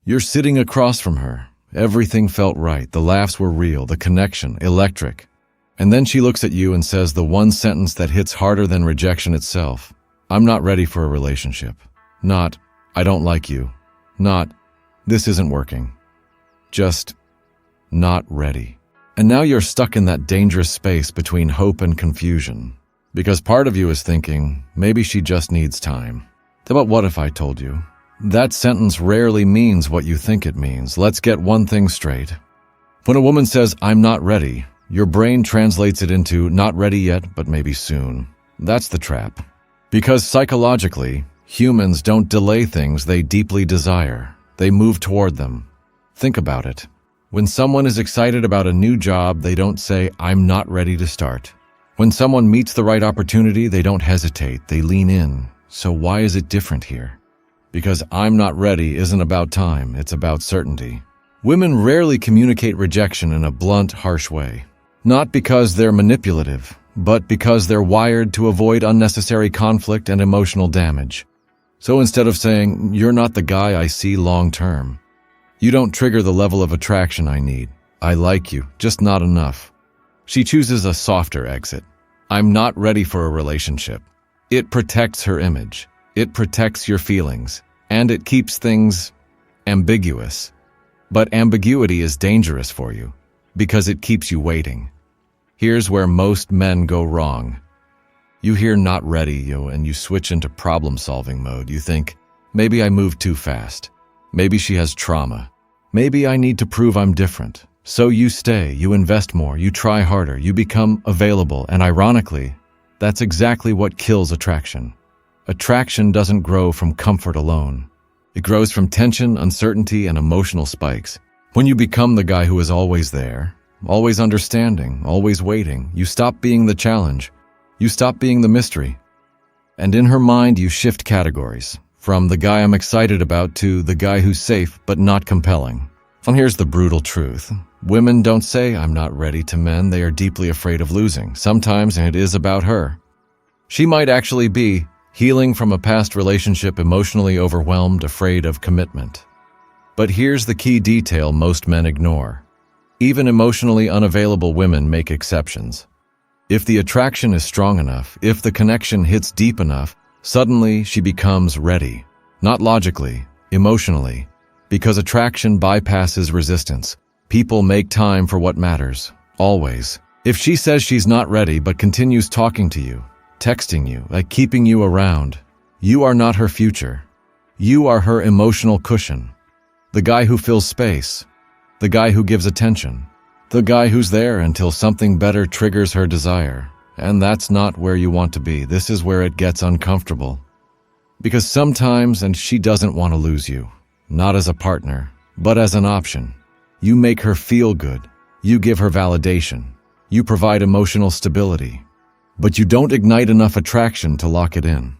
You're sitting across from her. Everything felt right. The laughs were real, the connection, electric. And then she looks at you and says the one sentence that hits harder than rejection itself. I'm not ready for a relationship. Not, I don't like you. Not, this isn't working. Just, not ready. And now you're stuck in that dangerous space between hope and confusion. Because part of you is thinking, maybe she just needs time. But what if I told you? That sentence rarely means what you think it means. Let's get one thing straight. When a woman says, I'm not ready, your brain translates it into not ready yet, but maybe soon. That's the trap. Because psychologically, humans don't delay things they deeply desire. They move toward them. Think about it. When someone is excited about a new job, they don't say, I'm not ready to start. When someone meets the right opportunity, they don't hesitate, they lean in. So why is it different here? Because I'm not ready isn't about time, it's about certainty. Women rarely communicate rejection in a blunt, harsh way. Not because they're manipulative, but because they're wired to avoid unnecessary conflict and emotional damage. So instead of saying, you're not the guy I see long term, you don't trigger the level of attraction I need. I like you, just not enough. She chooses a softer exit. I'm not ready for a relationship. It protects her image. It protects your feelings. And it keeps things ambiguous. But ambiguity is dangerous for you because it keeps you waiting. Here's where most men go wrong. You hear not ready, and you switch into problem-solving mode. You think, maybe I moved too fast. Maybe she has trauma. Maybe I need to prove I'm different. So you stay, you invest more, you try harder, you become available, and ironically, that's exactly what kills attraction. Attraction doesn't grow from comfort alone. It grows from tension, uncertainty, and emotional spikes. When you become the guy who is always there, always understanding, always waiting, you stop being the challenge. You stop being the mystery. And in her mind, you shift categories. From the guy I'm excited about to the guy who's safe but not compelling. And here's the brutal truth. Women don't say, I'm not ready to men. They are deeply afraid of losing. Sometimes it is about her. She might actually be healing from a past relationship, emotionally overwhelmed, afraid of commitment. But here's the key detail most men ignore. Even emotionally unavailable women make exceptions. If the attraction is strong enough, if the connection hits deep enough, suddenly she becomes ready. Not logically, emotionally. Because attraction bypasses resistance. People make time for what matters. Always. If she says she's not ready but continues talking to you, texting you, keeping you around, you are not her future. You are her emotional cushion. The guy who fills space. The guy who gives attention. The guy who's there until something better triggers her desire. And that's not where you want to be. This is where it gets uncomfortable. Because sometimes, and she doesn't want to lose you, not as a partner, but as an option. You make her feel good. You give her validation. You provide emotional stability. But you don't ignite enough attraction to lock it in.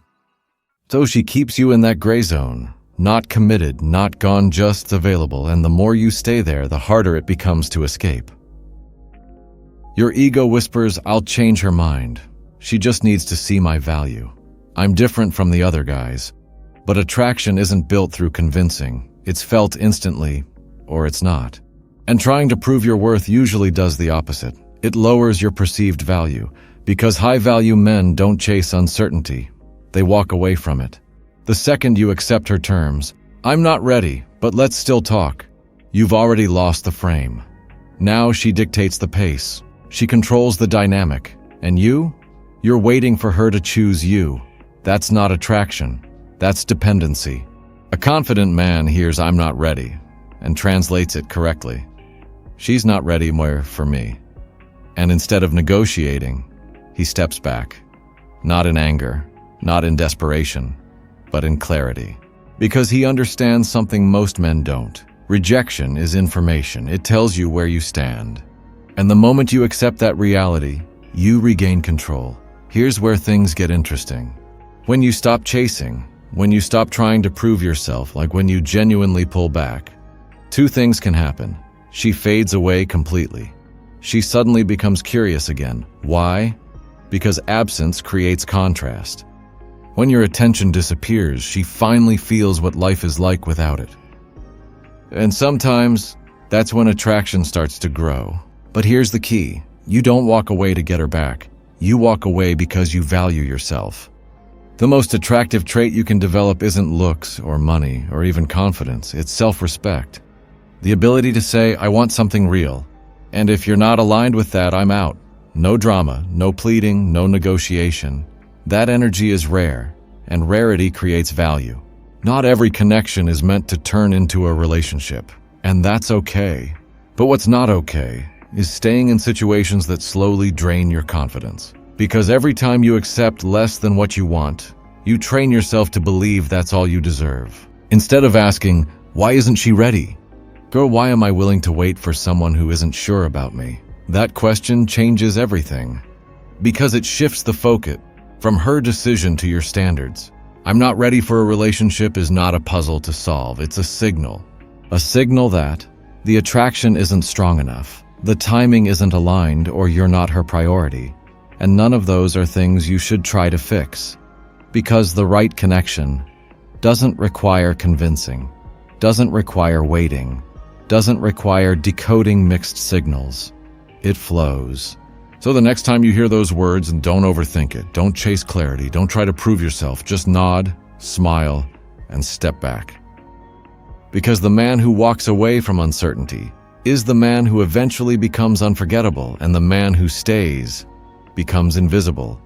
So she keeps you in that gray zone, not committed, not gone, just available, and the more you stay there, the harder it becomes to escape. Your ego whispers, I'll change her mind. She just needs to see my value. I'm different from the other guys. But attraction isn't built through convincing. It's felt instantly, or it's not. And trying to prove your worth usually does the opposite. It lowers your perceived value, because high-value men don't chase uncertainty. They walk away from it. The second you accept her terms, I'm not ready, but let's still talk, you've already lost the frame. Now she dictates the pace. She controls the dynamic. And you're waiting for her to choose you. That's not attraction. That's dependency. A confident man hears I'm not ready and translates it correctly. She's not ready more for me. And instead of negotiating, he steps back. Not in anger, not in desperation, but in clarity. Because he understands something most men don't. Rejection is information. It tells you where you stand. And the moment you accept that reality, you regain control. Here's where things get interesting. When you stop chasing, when you stop trying to prove yourself, like when you genuinely pull back, two things can happen. She fades away completely. She suddenly becomes curious again. Why? Because absence creates contrast. When your attention disappears, she finally feels what life is like without it. And sometimes, that's when attraction starts to grow. But here's the key. You don't walk away to get her back. You walk away because you value yourself. The most attractive trait you can develop isn't looks or money or even confidence. It's self-respect. The ability to say, I want something real. And if you're not aligned with that, I'm out. No drama, no pleading, no negotiation. That energy is rare, and rarity creates value. Not every connection is meant to turn into a relationship, and that's okay. But what's not okay is staying in situations that slowly drain your confidence. Because every time you accept less than what you want, you train yourself to believe that's all you deserve. Instead of asking, why isn't she ready? Girl, why am I willing to wait for someone who isn't sure about me? That question changes everything. Because it shifts the focus from her decision to your standards. I'm not ready for a relationship is not a puzzle to solve. It's a signal. A signal that the attraction isn't strong enough, the timing isn't aligned, or you're not her priority. And none of those are things you should try to fix. Because the right connection doesn't require convincing, doesn't require waiting, doesn't require decoding mixed signals. It flows. So the next time you hear those words, and don't overthink it, don't chase clarity, don't try to prove yourself, just nod, smile, and step back. Because the man who walks away from uncertainty is the man who eventually becomes unforgettable, and the man who stays becomes invisible.